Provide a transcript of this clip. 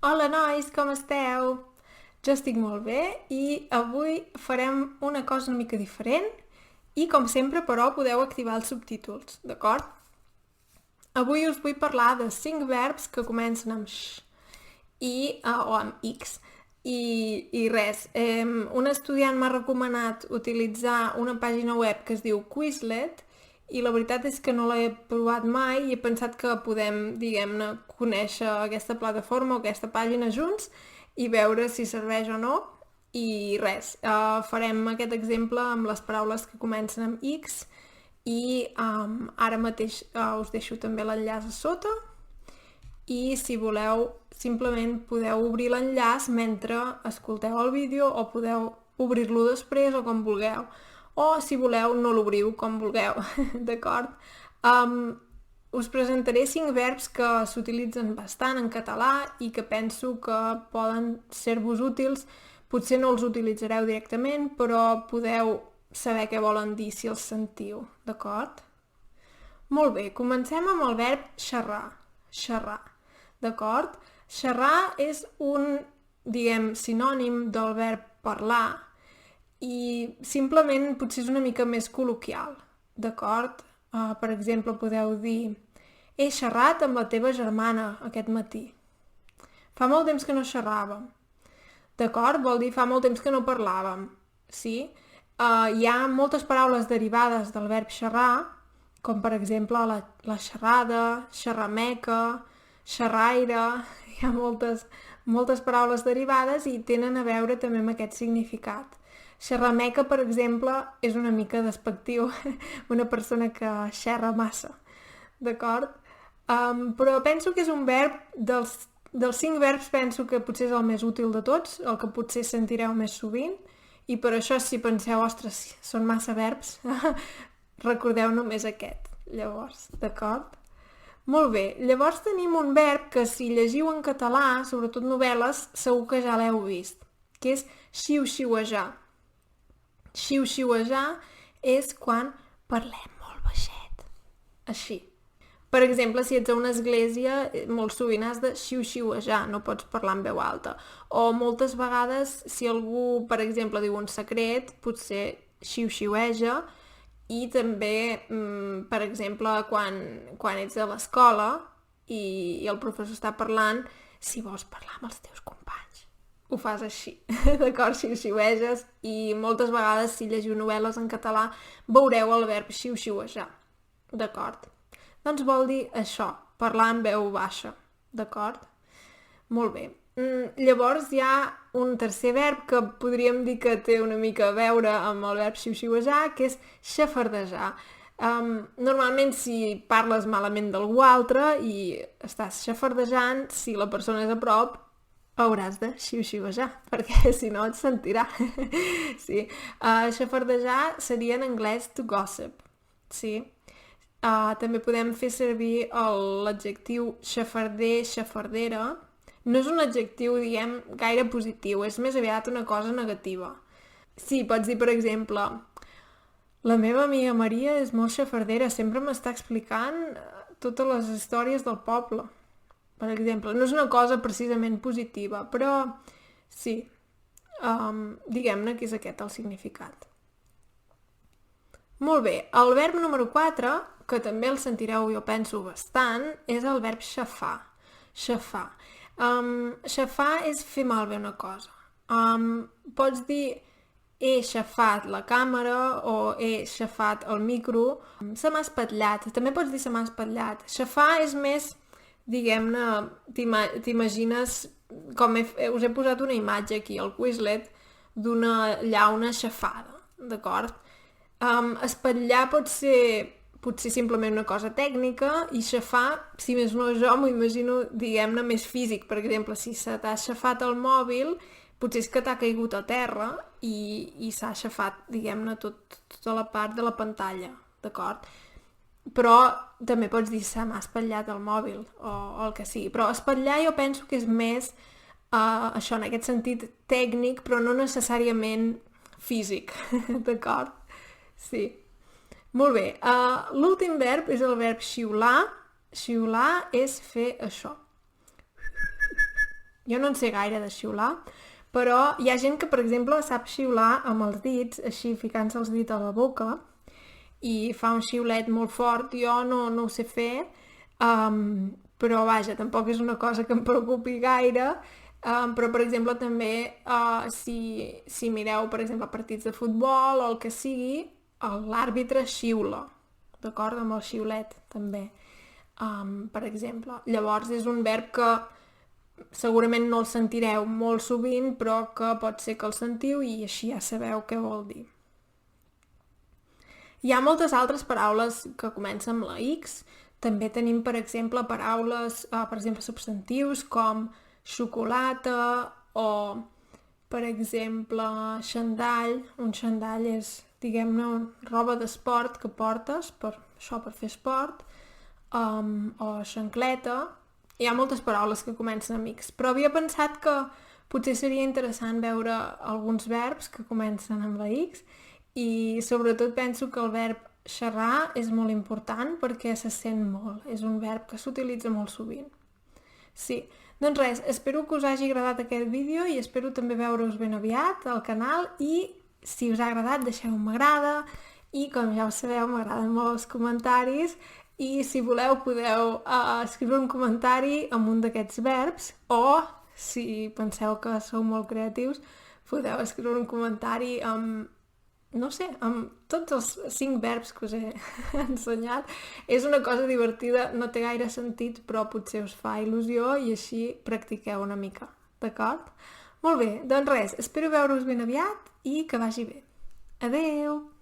Hola nois, com esteu? Jo estic molt bé i avui farem una cosa una mica diferent i com sempre però podeu activar els subtítols, d'acord? Avui us vull parlar de 5 verbs que comencen amb sh o amb x. I res, un estudiant m'ha recomanat utilitzar una pàgina web que es diu Quizlet i la veritat és que no l'he provat mai i he pensat que podem, diguem-ne, conèixer aquesta plataforma o aquesta pàgina junts i veure si serveix o no. I res, farem aquest exemple amb les paraules que comencen amb X i ara mateix us deixo també l'enllaç a sota i si voleu simplement podeu obrir l'enllaç mentre escolteu el vídeo o podeu obrir-lo després o com vulgueu. O, si voleu, no l'obriu com vulgueu, d'acord? Us presentaré 5 verbs que s'utilitzen bastant en català i que penso que poden ser-vos útils. Potser no els utilitzareu directament, però podeu saber què volen dir si els sentiu, d'acord? Molt bé, comencem amb el verb xerrar. Xerrar, d'acord? Xerrar és un, diguem, sinònim del verb parlar, i simplement potser és una mica més col·loquial, d'acord? Per exemple, podeu dir he xerrat amb la teva germana aquest matí. Fa molt temps que no xerràvem. D'acord? Vol dir fa molt temps que no parlàvem. Sí? Hi ha moltes paraules derivades del verb xerrar, com per exemple la xerrada, xerrameca, xerraire. Hi ha moltes paraules derivades i tenen a veure també amb aquest significat. Xerrameca, per exemple, és una mica despectiu, una persona que xerra massa, d'acord? Però penso que és un verb, dels 5 verbs penso que potser és el més útil de tots, el que potser sentireu més sovint, i per això si penseu, ostres, són massa verbs, recordeu només aquest, llavors, d'acord? Molt bé, llavors tenim un verb que si llegiu en català, sobretot novel·les, segur que ja l'heu vist, que és xiu-xiuejar. Xiu-xiuejar és quan parlem molt baixet. Així. Per exemple, si ets a una església, molt sovint has de xiu-xiuejar, no pots parlar en veu alta. O moltes vegades, si algú, per exemple, diu un secret, potser xiu-xiueja. I també, per exemple, quan ets a l'escola i el professor està parlant, si vols parlar amb els teus companys, ho fas així, d'acord? Xiu-xiueges, i moltes vegades si llegiu novel·les en català veureu el verb xiu-xiuejar, d'acord? Doncs vol dir això, parlar en veu baixa, d'acord? Molt bé. Llavors hi ha un tercer verb que podríem dir que té una mica a veure amb el verb xiu-xiuejar, que és xafardejar. Normalment si parles malament d'algú altre i estàs xafardejant, si la persona és a prop, hauràs de xiu-xiuejar, perquè si no et sentirà. Sí. Xafardejar seria en anglès to gossip. Sí. També podem fer servir l'adjectiu xafarder, xafardera. No és un adjectiu, diguem, gaire positiu, és més aviat una cosa negativa. Sí, pots dir, per exemple, la meva amiga Maria és molt xafardera, sempre m'està explicant totes les històries del poble. Per exemple, no és una cosa precisament positiva, però sí, diguem-ne que és aquest el significat. Molt bé, el verb número 4, que també el sentireu, jo penso, bastant, és el verb xafar. Xafar. Xafar és fer malbé una cosa. Pots dir he xafat la càmera o he xafat el micro. Se m'ha espatllat. També pots dir se m'ha espatllat. Xafar és més, diguem-ne, t'imagines, com us he posat una imatge aquí al Quizlet d'una llauna xafada, d'acord? Espatllar pot ser potser simplement una cosa tècnica i xafar, si més no jo m'ho imagino, diguem-ne, més físic. Per exemple, si se t'ha xafat el mòbil, potser és que t'ha caigut a terra i s'ha xafat, diguem-ne, tota la part de la pantalla, d'acord? Però també pots dir se m'ha espatllat el mòbil o el que sigui. Però espatllar jo penso que és més això, en aquest sentit tècnic, però no necessàriament físic, d'acord? Sí. Molt bé, l'últim verb és el verb xiular. Xiular és fer això. Jo no en sé gaire de xiular, però hi ha gent que, per exemple, sap xiular amb els dits, així ficant-se els dits a la boca, i fa un xiulet molt fort. Jo no ho sé fer, però vaja, tampoc és una cosa que em preocupi gaire. Però, per exemple, també si mireu, per exemple, partits de futbol o el que sigui, l'àrbitre xiula, d'acord? Amb el xiulet, també, per exemple. Llavors, és un verb que segurament no el sentireu molt sovint, però que pot ser que el sentiu i així ja sabeu què vol dir. Hi ha moltes altres paraules que comencen amb la X. També tenim, per exemple, paraules, per exemple, substantius com xocolata o, per exemple, xandall. Un xandall és, diguem-ne, roba d'esport que portes, per fer esport, o xancleta. Hi ha moltes paraules que comencen amb X, però havia pensat que potser seria interessant veure alguns verbs que comencen amb la X i sobretot penso que el verb xerrar és molt important perquè se sent molt. És un verb que s'utilitza molt sovint. Sí, doncs res, espero que us hagi agradat aquest vídeo i espero també veure-us ben aviat al canal i si us ha agradat deixeu un m'agrada i com ja ho sabeu m'agraden molt els comentaris i si voleu podeu escriure un comentari amb un d'aquests verbs o si penseu que sou molt creatius podeu escriure un comentari amb no sé, amb tots els 5 verbs que us he ensenyat. És una cosa divertida, no té gaire sentit, però potser us fa il·lusió i així practiqueu una mica, d'acord? Molt bé, doncs res, espero veure-us ben aviat i que vagi bé. Adeu!